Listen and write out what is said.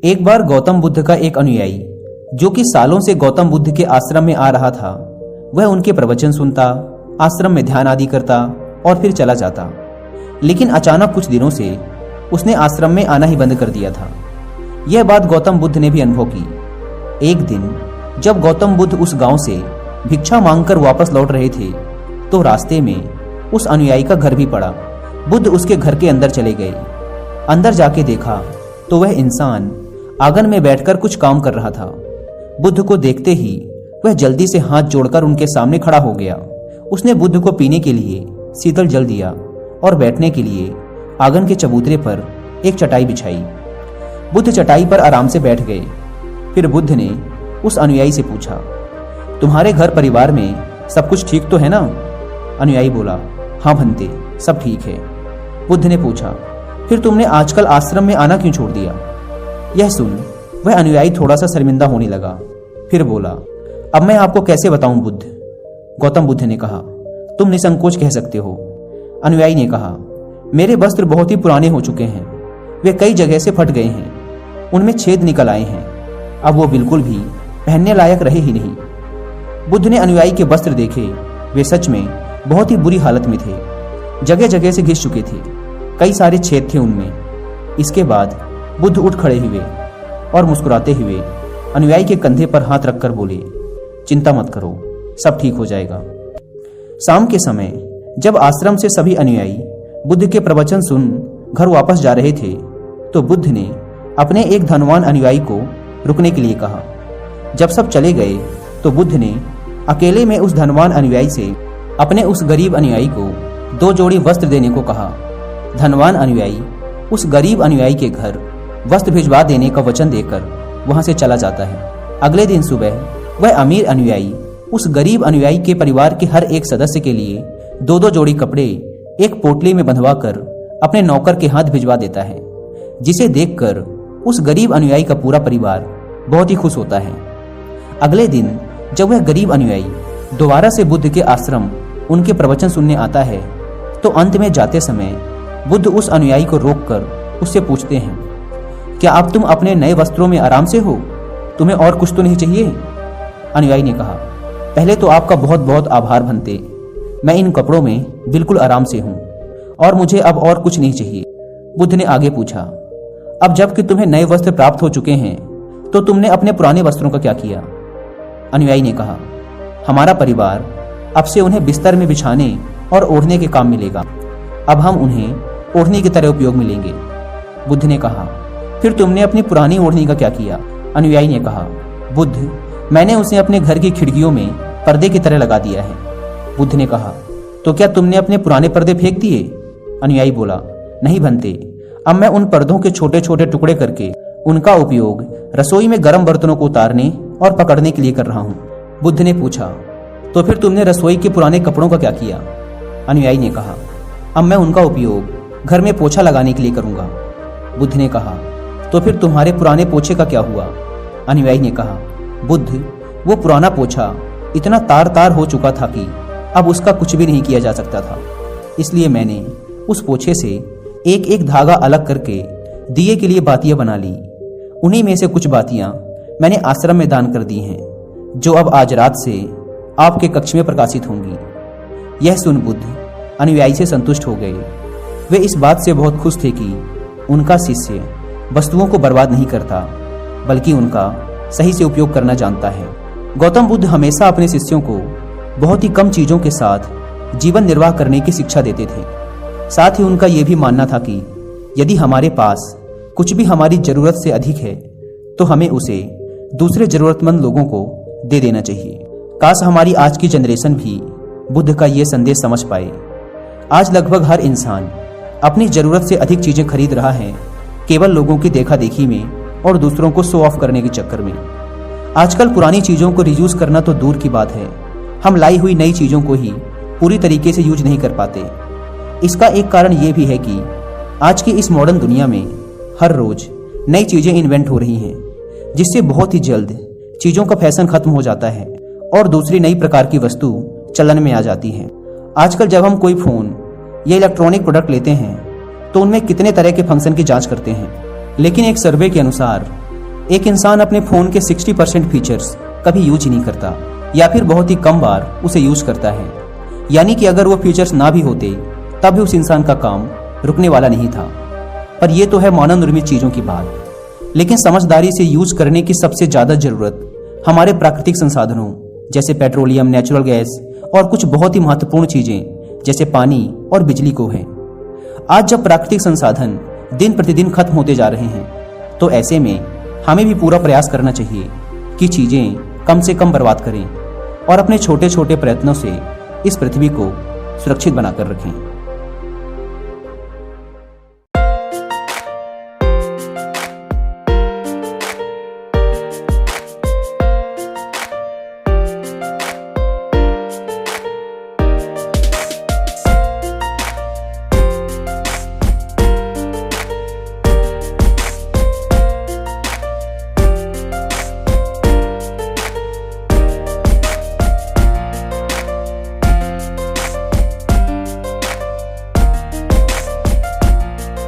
एक बार गौतम बुद्ध का एक अनुयायी जो कि सालों से गौतम बुद्ध के आश्रम में आ रहा था, वह उनके प्रवचन सुनता, आश्रम में ध्यान आदि करता और फिर चला जाता। लेकिन अचानक कुछ दिनों से उसने आश्रम में आना ही बंद कर दिया था। यह बात गौतम बुद्ध ने भी अनुभव की। एक दिन जब गौतम बुद्ध उस गांव से भिक्षा मांगकर वापस लौट रहे थे तो रास्ते में उस अनुयायी का घर भी पड़ा। बुद्ध उसके घर के अंदर चले गए। अंदर जाके देखा तो वह इंसान आंगन में बैठकर कुछ काम कर रहा था। बुद्ध को देखते ही वह जल्दी से हाथ जोड़कर उनके सामने खड़ा हो गया। उसने बुद्ध को पीने के लिए शीतल जल दिया और बैठने के लिए आंगन के चबूतरे पर एक चटाई बिछाई। बुद्ध चटाई पर आराम से बैठ गए। फिर बुद्ध ने उस अनुयायी से पूछा, तुम्हारे घर परिवार में सब कुछ ठीक तो है ना? अनुयायी बोला, हाँ भंते, सब ठीक है। बुद्ध ने पूछा, फिर तुमने आजकल आश्रम में आना क्यों छोड़ दिया? यह सुन वह अनुयायी थोड़ा सा शर्मिंदा होने लगा। फिर बोला, अब मैं आपको कैसे बताऊं बुद्ध? गौतम बुद्ध ने कहा, तुम निसंकोच कह सकते हो। अनुयायी ने कहा, मेरे वस्त्र बहुत ही पुराने हो चुके हैं, वे कई जगह से फट गए हैं, उनमें छेद निकल आए हैं, अब वो बिल्कुल भी पहनने लायक रहे ही नहीं। बुद्ध ने अनुयायी के वस्त्र देखे, वे सच में बहुत ही बुरी हालत में थे, जगह जगह से घिस चुके थे, कई सारे छेद थे उनमें। इसके बाद बुद्ध उठ खड़े हुए और मुस्कुराते हुए अनुयायी के कंधे पर हाथ रखकर बोले, चिंता मत करो, सब ठीक हो जाएगा। शाम के समय जब आश्रम से सभी अनुयायी बुद्ध के प्रवचन सुन घर वापस जा रहे थे तो बुद्ध ने अपने एक धनवान अनुयायी को रुकने के लिए कहा। जब सब चले गए तो बुद्ध ने अकेले में उस धनवान अनुयायी से अपने उस गरीब अनुयायी को 2 जोड़ी वस्त्र देने को कहा। धनवान अनुयायी उस गरीब अनुयायी के घर वस्त्र भिजवा देने का वचन देकर वहां से चला जाता है। अगले दिन सुबह वह अमीर अनुयायी उस गरीब अनुयायी के परिवार के हर एक सदस्य के लिए 2-2 जोड़ी कपड़े एक पोटली में बंधवा कर अपने नौकर के हाथ भिजवा देता है, जिसे देखकर उस गरीब अनुयायी का पूरा परिवार बहुत ही खुश होता है। अगले दिन जब वह गरीब अनुयायी दोबारा से बुद्ध के आश्रम उनके प्रवचन सुनने आता है तो अंत में जाते समय बुद्ध उस अनुयायी को रोककर उससे पूछते हैं, क्या अब तुम अपने नए वस्त्रों में आराम से हो? तुम्हें और कुछ तो नहीं चाहिए? अनुयायी ने कहा, पहले तो आपका बहुत बहुत आभार भंते, मैं इन कपड़ों में बिल्कुल आराम से हूं और मुझे अब और कुछ नहीं चाहिए। बुद्ध ने आगे पूछा, अब जबकि तुम्हें नए वस्त्र प्राप्त हो चुके हैं तो तुमने अपने पुराने वस्त्रों का क्या किया? अनुयायी ने कहा, हमारा परिवार अब से उन्हें बिस्तर में बिछाने और ओढ़ने के काम मिलेगा, अब हम उन्हें ओढ़नी की तरह उपयोग में लेंगे। बुद्ध ने कहा, फिर तुमने अपनी पुरानी ओढ़नी का क्या किया? अनुयायी ने कहा, बुद्ध, मैंने उसे अपने घर की खिड़कियों में पर्दे की तरह लगा दिया है। बुद्ध ने कहा, तो क्या तुमने अपने पुराने पर्दे फेंक दिए? अनुयायी बोला, नहीं भंते, अब मैं उन पर्दों के छोटे छोटे टुकड़े करके उनका उपयोग रसोई में गर्म बर्तनों को उतारने और पकड़ने के लिए कर रहा हूँ। बुद्ध ने पूछा, तो फिर तुमने रसोई के पुराने कपड़ों का क्या किया? अनुयायी ने कहा, अब मैं उनका उपयोग घर में पोछा लगाने के लिए करूंगा। बुद्ध ने कहा, तो फिर तुम्हारे पुराने पोछे का क्या हुआ? अनुयायी ने कहा, बुद्ध, वो पुराना पोछा इतना तार तार हो चुका था कि अब उसका कुछ भी नहीं किया जा सकता था, इसलिए मैंने उस पोछे से एक एक धागा अलग करके दिए के लिए बातियां बना ली। उन्हीं में से कुछ बातियां मैंने आश्रम में दान कर दी हैं, जो अब आज रात से आपके कक्ष में प्रकाशित होंगी। यह सुन बुद्ध अनुयायी से संतुष्ट हो गए। वे इस बात से बहुत खुश थे कि उनका शिष्य वस्तुओं को बर्बाद नहीं करता, बल्कि उनका सही से उपयोग करना जानता है। गौतम बुद्ध हमेशा अपने शिष्यों को बहुत ही कम चीजों के साथ जीवन निर्वाह करने की शिक्षा देते थे। साथ ही उनका यह भी मानना था कि यदि हमारे पास कुछ भी हमारी जरूरत से अधिक है तो हमें उसे दूसरे जरूरतमंद लोगों को दे देना चाहिए। काश हमारी आज की जनरेशन भी बुद्ध का ये संदेश समझ पाए। आज लगभग हर इंसान अपनी जरूरत से अधिक चीजें खरीद रहा है, केवल लोगों की देखा देखी में और दूसरों को शो ऑफ करने के चक्कर में। आजकल पुरानी चीजों को रियूज करना तो दूर की बात है, हम लाई हुई नई चीजों को ही पूरी तरीके से यूज नहीं कर पाते। इसका एक कारण यह भी है कि आज की इस मॉडर्न दुनिया में हर रोज नई चीजें इन्वेंट हो रही हैं, जिससे बहुत ही जल्द चीजों का फैशन खत्म हो जाता है और दूसरी नई प्रकार की वस्तु चलन में आ जाती है। आजकल जब हम कोई फोन या इलेक्ट्रॉनिक प्रोडक्ट लेते हैं तो उनमें कितने तरह के फंक्शन की जांच करते हैं, लेकिन एक सर्वे के अनुसार एक इंसान अपने फ़ोन के 60% फीचर्स कभी यूज ही नहीं करता या फिर बहुत ही कम बार उसे यूज करता है। यानी कि अगर वो फीचर्स ना भी होते तब भी उस इंसान का काम रुकने वाला नहीं था। पर यह तो है मानव निर्मित चीज़ों की बात, लेकिन समझदारी से यूज करने की सबसे ज़्यादा ज़रूरत हमारे प्राकृतिक संसाधनों जैसे पेट्रोलियम, नेचुरल गैस और कुछ बहुत ही महत्वपूर्ण चीज़ें जैसे पानी और बिजली को है। आज जब प्राकृतिक संसाधन दिन प्रतिदिन खत्म होते जा रहे हैं तो ऐसे में हमें भी पूरा प्रयास करना चाहिए कि चीज़ें कम से कम बर्बाद करें और अपने छोटे छोटे प्रयत्नों से इस पृथ्वी को सुरक्षित बनाकर रखें।